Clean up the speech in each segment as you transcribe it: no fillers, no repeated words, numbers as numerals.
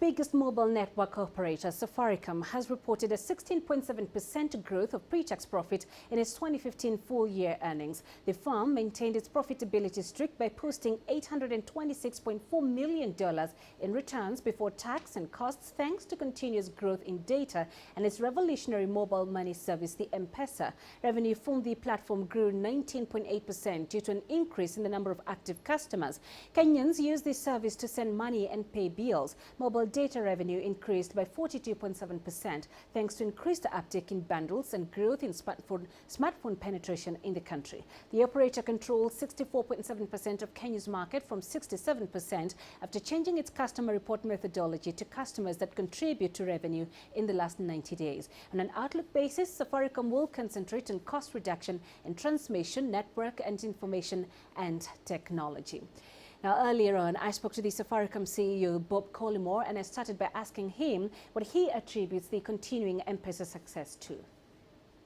biggest mobile network operator, Safaricom, has reported a 16.7% growth of pre-tax profit in its 2015 full-year earnings. The firm maintained its profitability streak by posting $826.4 million in returns before tax and costs, thanks to continuous growth in data and its revolutionary mobile money service, the M-Pesa. Revenue from the platform grew 19.8% due to an increase in the number of active customers. Kenyans use this service to send money and pay bills. Mobile data revenue increased by 42.7% thanks to increased uptake in bundles and growth in smartphone penetration in the country. The operator controls 64.7% of Kenya's market from 67% after changing its customer report methodology to customers that contribute to revenue in the last 90 days. On an outlook basis, Safaricom will concentrate on cost reduction in transmission, network and information and technology. Now, earlier on, I spoke to the Safaricom CEO Bob Collymore, and I started by asking him what he attributes the continuing M-Pesa success to.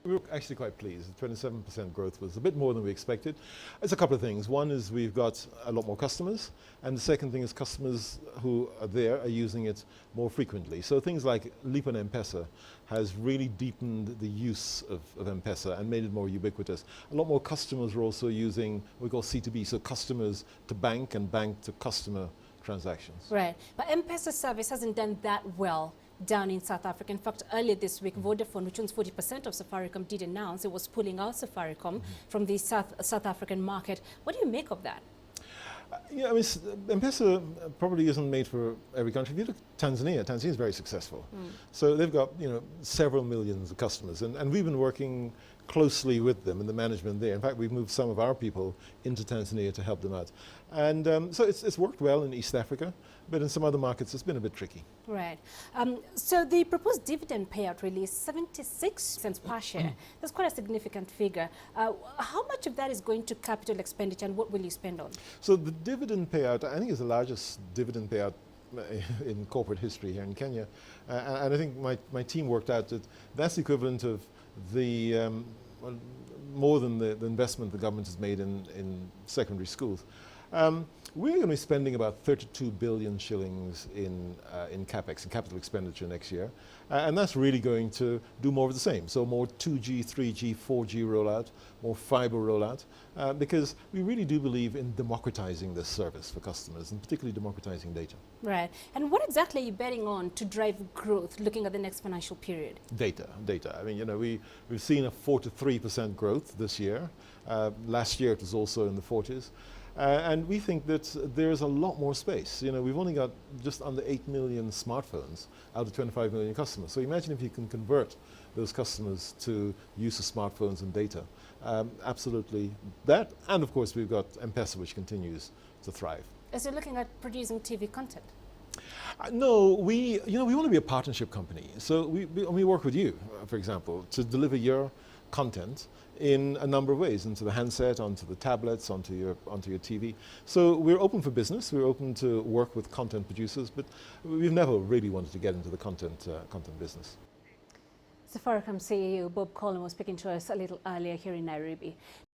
We were actually quite pleased. 27% growth was a bit more than we expected. It's a couple of things. One is we've got a lot more customers, and the second thing is customers who are there are using it more frequently. So things like Leap on M-Pesa has really deepened the use of M-Pesa and made it more ubiquitous. A lot more customers are also using what we call C2B, so customers to bank and bank to customer transactions. Right, but M-Pesa service hasn't done that well down in South Africa. In fact, earlier this week, Vodafone, which owns 40% of Safaricom, did announce it was pulling out Safaricom from the South African market. What do you make of that? Yeah, I mean, M-Pesa probably isn't made for every country. If you look at Tanzania, Tanzania is very successful. So they've got, several millions of customers, and we've been working closely with them and the management there. In fact, we've moved some of our people into Tanzania to help them out. And so it's worked well in East Africa, but in some other markets it's been a bit tricky. Right. So the proposed dividend payout really is 76 cents per share. That's quite a significant figure. How much of that is going to capital expenditure, and what will you spend on? So the dividend payout, I think, is the largest dividend payout in corporate history here in Kenya. And I think my team worked out that that's the equivalent of the well, more than the investment the government has made in secondary schools. We're going to be spending about 32 billion shillings in CapEx, in capital expenditure next year. And that's really going to do more of the same. So more 2G, 3G, 4G rollout, more fiber rollout, because we really do believe in democratizing this service for customers, and particularly democratizing data. Right. And what exactly are you betting on to drive growth looking at the next financial period? Data. I mean, we've seen a 4 to 3% growth this year. Last year it was also in the 40s. And we think that there's a lot more space. We've only got just under 8 million smartphones out of 25 million customers. So imagine if you can convert those customers to use of smartphones and data. Absolutely that. And of course, we've got M-Pesa, which continues to thrive. As you're looking at producing TV content? No, we want to be a partnership company. So we work with you, for example, to deliver your content in a number of ways, into the handset, onto the tablets, onto your TV. So we're open for business. We're open to work with content producers, but we've never really wanted to get into the content business. Safaricom CEO Bob Collymore was speaking to us a little earlier here in Nairobi.